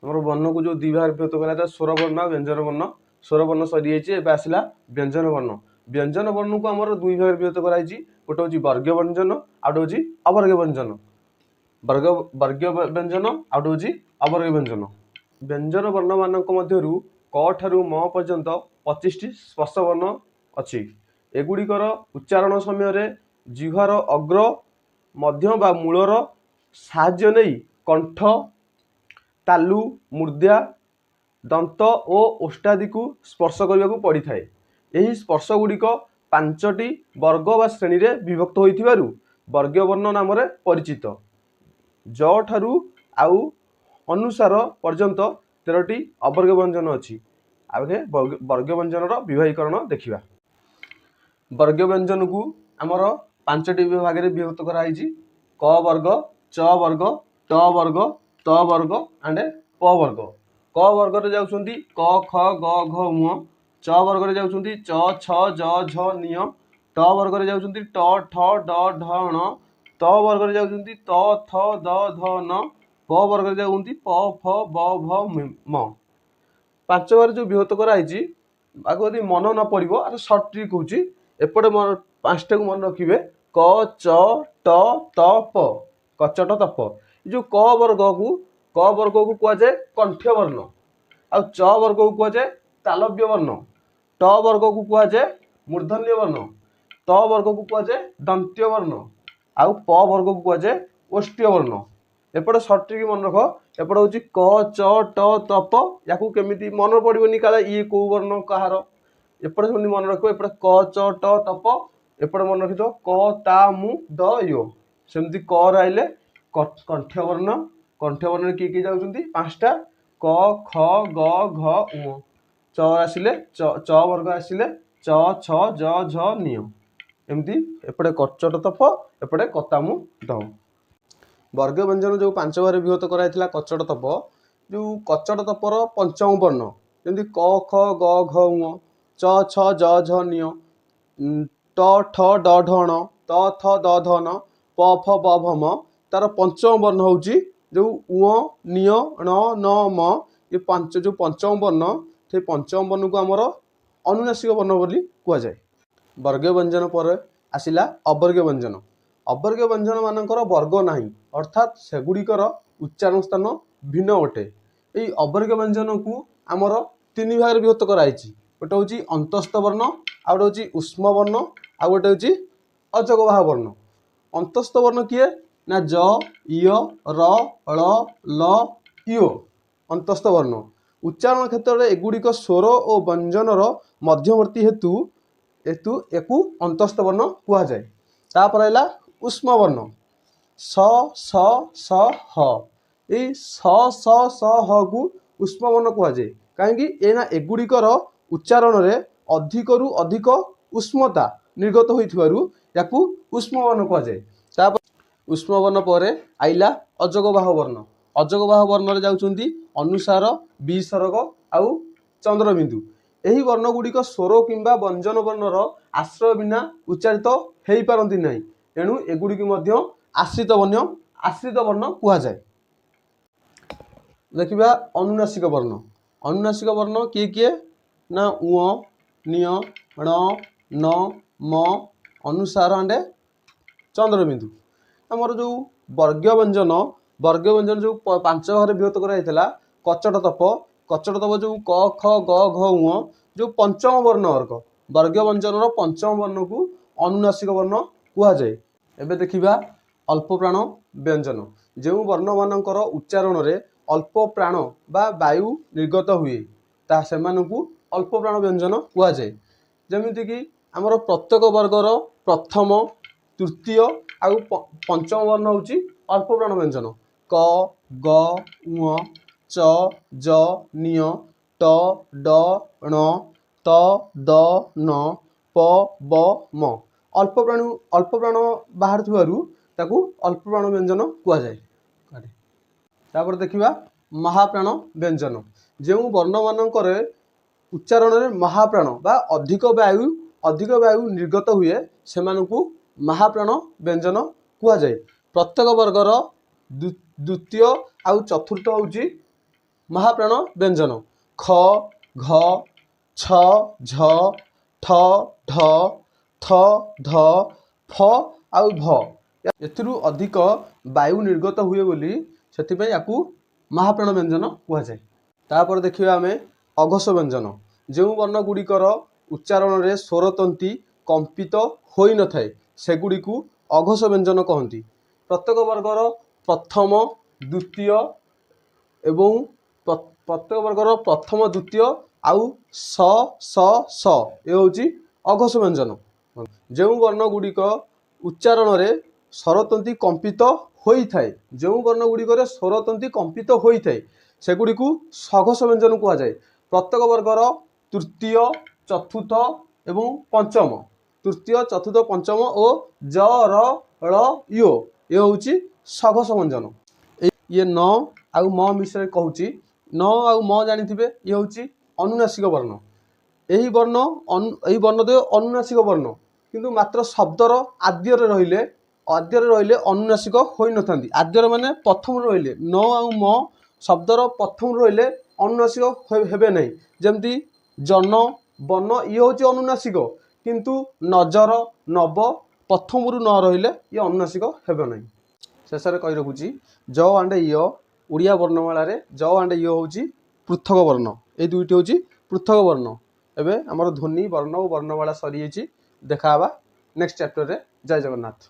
आमर वर्ण को जो दुई भाग विभक्त करा स्वर वर्ण और व्यंजन वर्ण। स्वर वर्ण सरी जाइए आसला व्यंजन वर्ण। व्यंजन वर्ण को आमर दुई भाग विभक्त कराई गोटे हूँ वर्ग व्यंजन आउ गोटे हूँ अवर्ग व्यंजन। वर्ग व्यंजन आउ गोटे हूँ अवर्ग व्यंजन। व्यंजन वर्ण मान क ठारू म पर्यंत 25 टी स्पर्श वर्ण अच्छी। एगुड़िकर उच्चारण समय जिह्वार अग्र मध्य बा मूलर साहाय्य नहीं कंठ तालु मूर्धा दंत और ओष्ठादि को स्पर्श करने को पड़ी थाए। यही स्पर्श गुड़िक 5टी वर्ग व श्रेणी रे विभक्त होइथिबारु वर्ग वर्ण नाम परिचित। ज ठारू आउ अनुसार पर्यंत 13टी अवर्ग व्यंजन अच्छी। आगे वर्ग व्यंजन विभागीकरण देखिबा। वर्ग व्यंजन को आमर 5टी भाग में विभक्त कराई क वर्ग च वर्ग ट वर्ग त वर्ग एंड प वर्ग। क वर्ग रे जाउछंती क ख ग घ ङ। च वर्ग रे जाउछंती च छ ज झ ञ। ट वर्ग रे जाउछंती ट ठ ड ढ ण। त वर्ग रे जाउछंती त थ द ध न। प वर्ग रे जाउछंती प फ ब भ म। 5 बार जो विभक्त कराई आगे यदि मन न पड़ो आ सर्ट ट्रिक होची एपटे 5टा को मन रखिए क च ट त प कचट तप। जो क वर्ग को कहुए कंठ्य वर्ण आ च वर्ग को कहुए तालव्य वर्ण। ट वर्ग को कहुए मूर्धन्य वर्ण। त वर्ग को कहुए दंत्य वर्ण आउ प वर्ग को कहुए ओष्ठ्य वर्ण। एपटे सर्ट ट्रिक मन रख एपटे हूँ क च ट तप या केमी मन पड़ोनी काले ये कौ वर्ण कहार। एपटे सेमती मन रख एपटे क च ट तप एपटे मन रखी क ता मु द यो सेमती क आइले कंठ्य वर्ण। कंठ्य वर्ण किए किए जाउछंती 5टा क ख ग घ ङ। च आसिले च वर्ग आसिले च छ ज झ ञ। एमती एपटे कचट तप एपटे कतामु द। वर्ग व्यंजन जो 5 बार विभक्त कराइथिला कचट तप जो कचट तपर पंचम वर्ण जमी क ख ग घ ङ च छ ज झ ञ ट ठ ड ढ ण त थ द ध न प फ ब भ म। तार पंचम वर्ण हूँ जो उ निय ण न म। ये 5 जो पंचम वर्ण से पंचम वर्ण को आमर अनुनासिक वर्ण बोली कहुए। वर्ग व्यंजन पर आसिला अवर्ग व्यंजन। अवर्ग व्यंजन मानकर वर्ग नाही अर्थात सेगुड़िकर उच्चारण स्थान भिन्न अटे। यही अवर्ग व्यंजन को आमर 3 भाग विभक्त कराई गोटे हूँ अंतस्थ वर्ण आ गोटे हूँ उष्म वर्ण आ गोटे हूँ अजगवाह वर्ण। अंतस्थ वर्ण किए ना ज य र ळ ल यो अंतस्थ वर्ण। उच्चारण क्षेत्र में एगुड़िक स्वर और व्यंजनर मध्यवर्ती हेतु एकु अंतस्थ वर्ण कहुए। तापर है उष्म वर्ण स स स ह। यही स स स ह को उष्म वर्ण कहुए कहीं एना एगुड़िकर उच्चारण रे अधिक रु अधिक उष्मता निर्गत होइथिबारु याकू उष्म वर्ण कहुए। उष्म वर्ण पर आइला अजगवाह वर्ण। अजगवाह वर्ण रे जाउछंती अनुसार विसर्ग आउ चंद्रबिंदु। यही वर्ण गुड़िक स्वर किंबा व्यंजन वर्णर आश्रय बिना उच्चारित हो पारती नहीं एणु एगुड़ी आश्रित वर्ण कहुए। देखिबा अनुनासिक वर्ण। अनुनासिक वर्ण किए किए ना उ निय ण न म अनुसार एंड चंद्रबिंदु। आमर जो वर्ग व्यंजन जो 5 भाग विभक्त कराइथिला कचट तप जो क ख ग घ ङ जो पंचम वर्ण वर्ग व्यंजन पंचम वर्ण को अनुनासिक वर्ण कहुए। एबे देखिबा अल्प प्राण व्यंजन। जो वर्ण मानकर उच्चारण रे अल्प प्राण बा वायु निर्गत हुए ता सेमानकु अल्प प्राण व्यंजन कहुए। जमिति कि आमर प्रत्येक वर्गर प्रथम तृतीय आउ पंचम वर्ण हूँ अल्प प्राण व्यंजन क ग ङ च ज ञ ट ड ण त द न प ब म। अल्प प्राण बाहर ताकू अल्प प्राण व्यंजन कहुए। तापर देखिबा महाप्राण व्यंजन। जो वर्ण मानकर उच्चारण रे महाप्राण बा अधिक वायु निर्गत हुए सेमानकु महाप्राण व्यंजन कहुए। प्रत्येक वर्गर द्वितीय आउ चतुर्थ हूँ महाप्राण व्यंजन ख घ छ झ ठ ढ थ ध फ आउ भ एथिरु अधिक वायु निर्गत हुए बोली सेथिपई याकू महाप्राण व्यंजन कुहा जाय। तापर देखिबा आमे अघोष व्यंजन जो वर्ण गुड़िकर उच्चारण रे स्वरतंती कंपित होई न थाए सेगुड़ी को अघोष व्यंजन कहती। प्रत्येक वर्गर प्रथम द्वितीय एवं प्रत्येक वर्गर प्रथम द्वितीय आउ स स स ए होची अघोष व्यंजन। जो वर्ण गुड़िक उच्चारण रे स्वरतंती कंपित होई थाए जो वर्ण गुड़िक स्वरतंती कंपित होई थाए सेगुड़ी को सघोष व्यंजन कुहा जाए। प्रत्येक वर्गर तृतीय चतुर्थ एवं पंचम तृतीय चतुर्थ पंचम और ज र ळ यो ये होची सघोष व्यंजन। ये न आउ म मिश्र कहूची न आउ म जानिथिबे ये होची अनुनासिक वर्ण। यही वर्ण दे अनुनासिक वर्ण किंतु मात्र शब्दर आद्यर रहिले अनुनासिक होई न थांती। आद्यर माने प्रथम रहिले न आउ म शब्दर प्रथम रहिले अनुनासिक हेबे नहीं। जेमती जन बन ये होची अनुनासिक किंतु नजर नब प्रथम रु न रहिले ये अनुनासिक हेबे नहीं। शेष कही रखुची ज आंड य ओडिया वर्णमाला रे ज आंड य होची पृथक वर्ण। ए दुईटी होची पृथक वर्ण। एबे हमर ध्वनि वर्ण और वर्णमाला सरी जाइछि। देखा नेक्स्ट चैप्टर रे। जय जगन्नाथ।